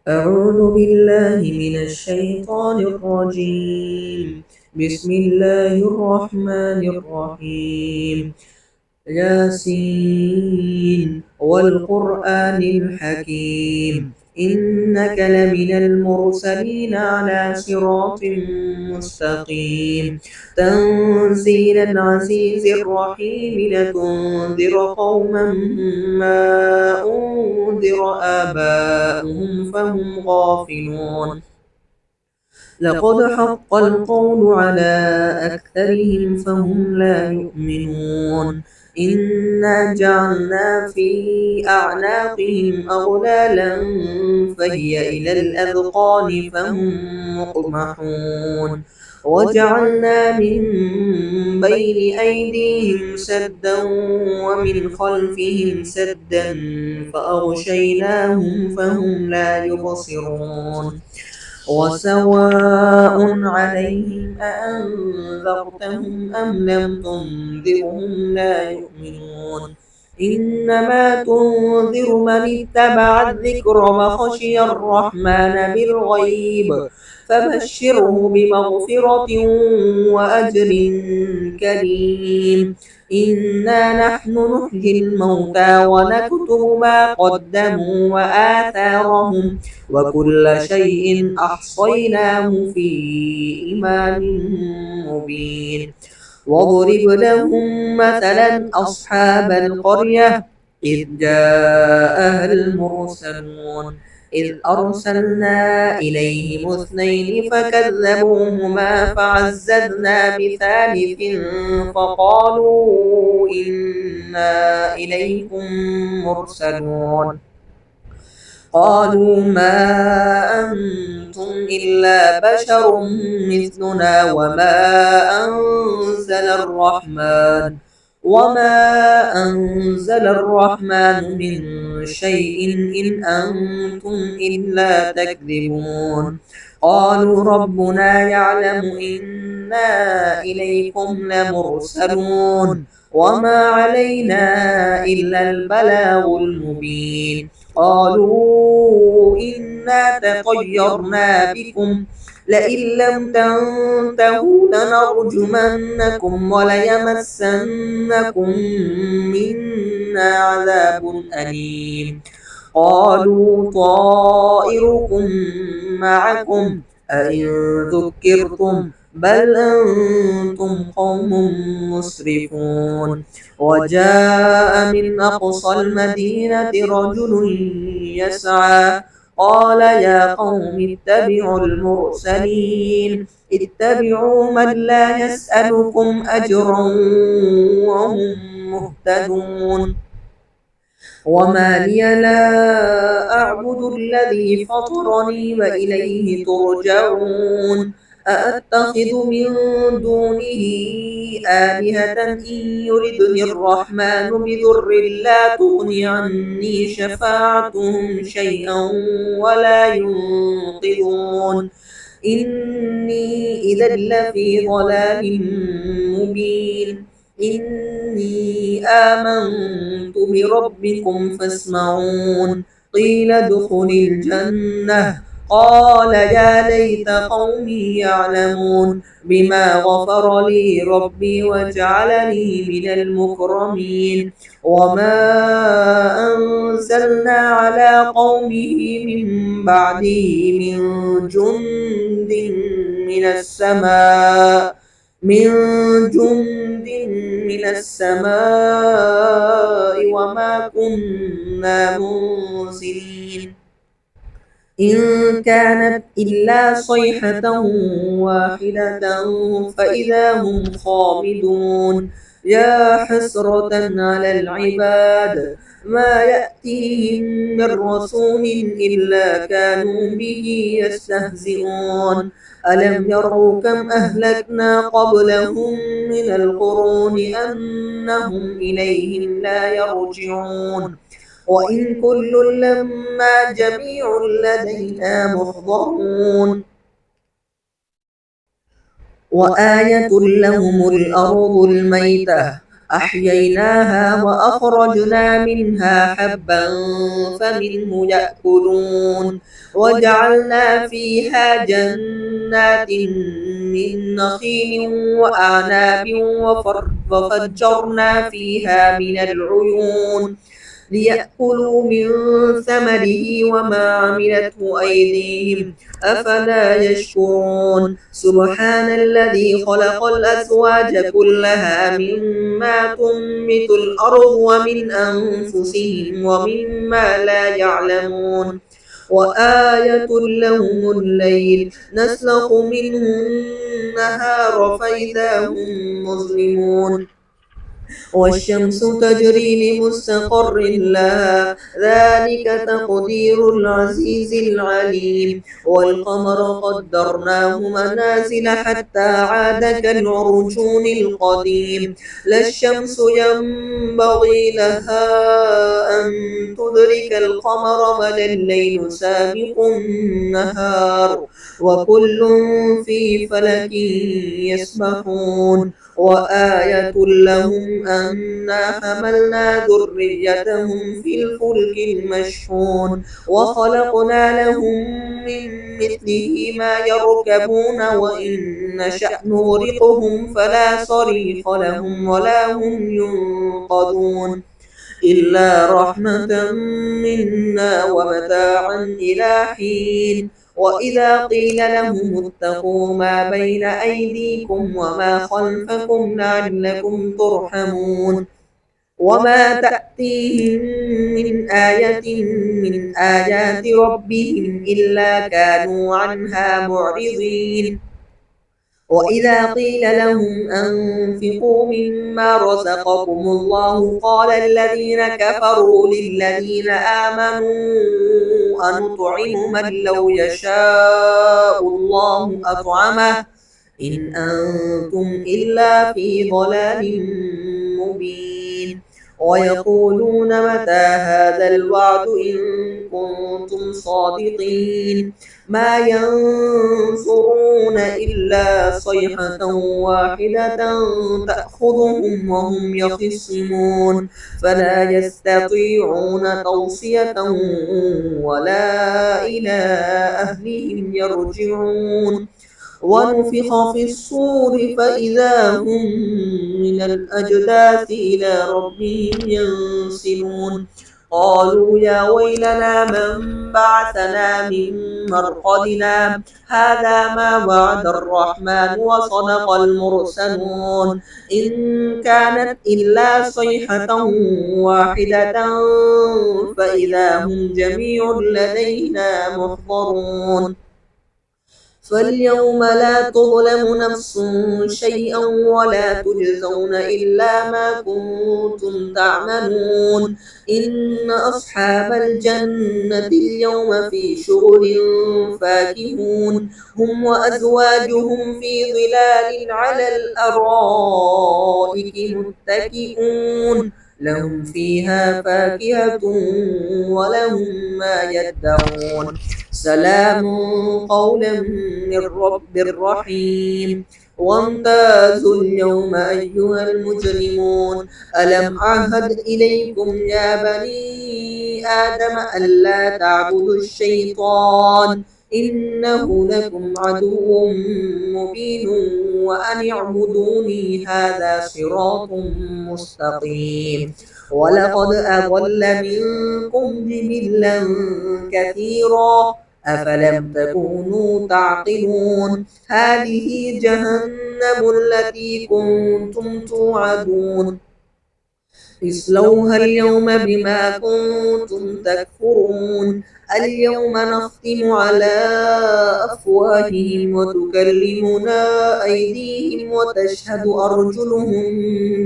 أعوذ بالله من الشيطان الرجيم. بسم الله الرحمن الرحيم. ياسين والقرآن الحكيم إنك لمن المرسلين على صراط مستقيم تنزيل العزيز الرحيم لتنذر قوما ما أنذر آباؤهم فهم غافلون لقد حق القول على أكثرهم فهم لا يؤمنون إنا جعلنا في أعناقهم أغلالا فهي إلى الأذقان فهم مقمحون وجعلنا من بين أيديهم سدا ومن خلفهم سدا فأغشيناهم فهم لا يبصرون وسواء عليهم أأنذرتهم أم لم تنذرهم لا يؤمنون إنما تنذر من اتبع الذكر وخشي الرحمن بالغيب فبشره بمغفرة وأجر كريم إنا نحن نحيي الموتى ونكتب ما قدموا وآثارهم وكل شيء أحصيناه في إمام مبين واضرب لهم مثلا أصحاب القرية إذ جاءها المرسلون إذ أرسلنا إليهم اثنين فكذبوهما فعززنا بثالث فقالوا إنا إليكم مرسلون قالوا ما أنتم إلا بشر مثلنا وما أنزل الرحمن من شيء إن أنتم إلا تكذبون قالوا ربنا يعلم إنا إليكم لمرسلون وما علينا إلا البلاغ المبين قالوا إنا تطيرنا بكم لئن لم تنتهوا لنرجمنكم وليمسنكم منا عذاب أليم قالوا طائركم معكم أئن ذكرتم بل أنتم قوم مسرفون وجاء من أقصى المدينة رجل يسعى قال يا قوم اتبعوا المرسلين اتبعوا من لا يسألكم أجرا وهم مهتدون وما لي لا أعبد الذي فطرني وإليه ترجعون أأتخذ من دونه آلهة إن يردني الرحمن بضر لا تغن عني شفاعتهم شيئا ولا ينقذون إني إذا لفي ضلال مبين إني آمنت بربكم فاسمعون قيل ادخل الجنة قال يا ليت قومي يعلمون بما غفر لي ربي وجعلني من المكرمين وما أنزلنا على قومه من بعده من جند من السماء من جند من السماء وما كنا منزلين إن كانت إلا صيحة واحدة فإذا هم خامدون يا حسرة على العباد ما يأتيهم من رسول إلا كانوا به يستهزئون ألم يروا كم أهلكنا قبلهم من القرون أنهم إليهم لا يرجعون وإن كل لما جميع لدينا محضرون وآية لهم الأرض الميتة أحييناها وأخرجنا منها حبا فمنه يأكلون وجعلنا فيها جنات من نخيل وأعناب وفجرنا فيها من العيون ليأكلوا من ثمره وما عملته أيديهم أفلا يشكرون سبحان الذي خلق الأزواج كلها مما تنبت الأرض ومن أنفسهم ومما لا يعلمون وآية لهم الليل نسلخ منه النهار فإذا هم مظلمون والشمس تجري لمستقر لها ذلك تقدير العزيز العليم والقمر قدرناه منازل حتى عاد كالعرجون القديم لا الشمس ينبغي لها أن تدرك القمر ولا الليل سابق النهار وكل في فلك يسبحون وآية لهم أنا حملنا ذريتهم في الفلك المشحون وخلقنا لهم من مثله ما يركبون وإن نشأ نغرقهم فلا صريخ لهم ولا هم ينقذون إلا رحمة منا ومتاعا إلى حين وإذا قيل لهم اتقوا ما بين أيديكم وما خلفكم لعلكم ترحمون وما تأتيهم من آية من آيات ربهم إلا كانوا عنها معرضين وإذا قيل لهم أنفقوا مما رزقكم الله قال الذين كفروا للذين آمنوا أنطعم من لو يشاء الله أطعمه إن أنتم إلا في ضلال مبين ويقولون متى هذا الوعد إن كنتم صادقين ما ينظرون إلا صيحة واحدة تأخذهم وهم يخصمون فلا يستطيعون توصية ولا إلى أهلهم يرجعون ونفخ في الصور فإذا هم من الأجداث إلى ربهم ينسلون قالوا يا ويلنا من بعثنا من مرقدنا هذا ما وعد الرحمن وصدق المرسلون إن كانت إلا صيحة واحدة فإذا هم جميع لدينا محضرون فاليوم لا تظلم نفس شيئا ولا تجزون إلا ما كنتم تعملون إن أصحاب الجنة اليوم في شغل فاكهون هم وأزواجهم في ظلال على الأرائك متكئون لهم فيها فاكهة ولهم ما يدعون سلام قولا من رب رحيم وامتازوا اليوم أيها المجرمون ألم أعهد إليكم يا بني آدم ألا تعبدوا الشيطان إنه لكم عدو مبين وأن اعبدوني هذا صراط مستقيم ولقد أضل منكم جبلا كثيرا أفلم تكونوا تعقلون هذه جهنم التي كنتم توعدون اصلوها اليوم بما كنتم تكفرون اليوم نختم على أفواههم وتكلمنا أيديهم وتشهد أرجلهم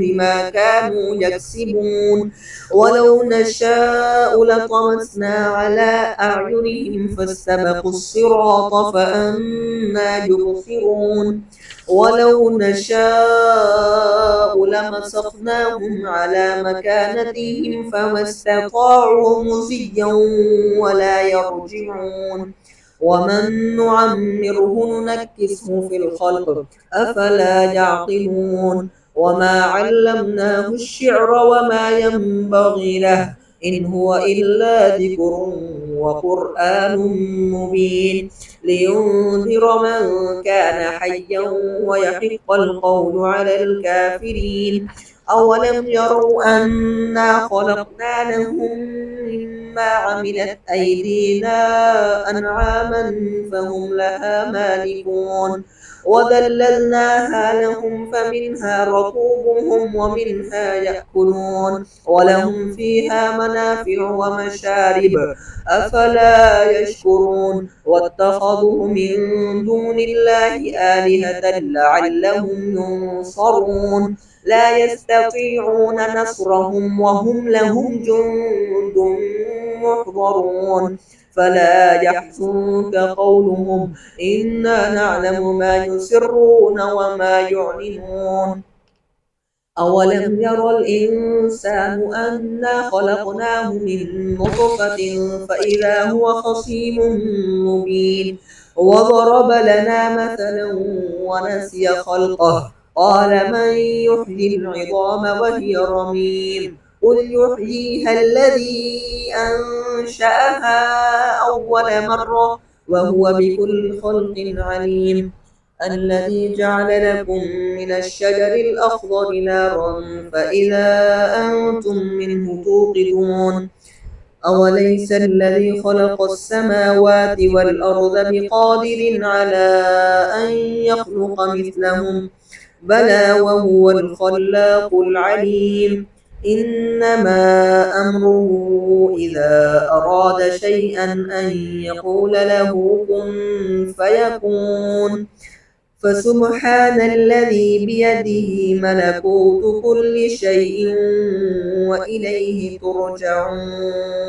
بما كانوا يكسبون ولو نشاء لطمسنا على أعينهم فاستبقوا الصراط فأنى يبصرون ولو نشاء لمسخناهم على مكانتهم فما استطاعوا مضيا ولا يرجعون ومن نعمره ننكسه في الخلق أفلا يعقلون وما علمناه الشعر وما ينبغي له إن هو إلا ذكر وقرآن مبين لينذر من كان حيا ويحق القول على الكافرين أولم يروا أنا خلقنا لهم مما عملت أيدينا أنعاما فهم لها مالكون وذللناها لهم فمنها ركوبهم ومنها يأكلون ولهم فيها منافع ومشارب أفلا يشكرون واتخذوا من دون الله آلهة لعلهم ينصرون لا يستطيعون نصرهم وهم لهم جند محضرون فلا يحزنك قولهم إنا نعلم ما يسرون وما يعلنون أولم ير الإنسان أنا خلقناه من نطفة فإذا هو خصيم مبين وضرب لنا مثلا ونسي خلقه قال من يحيي العظام وهي رميم قل يحييها الذي أنشأها أول مرة وهو بكل خلق عليم الذي جعل لكم من الشجر الأخضر نارا فإذا أنتم منه توقدون أوليس الذي خلق السماوات والأرض بقادر على أن يخلق مثلهم بلى وهو الخلاق العليم إنما أمره إذا أراد شيئا أن يقول له كن فيكون فسبحان الذي بيده ملكوت كل شيء وإليه ترجعون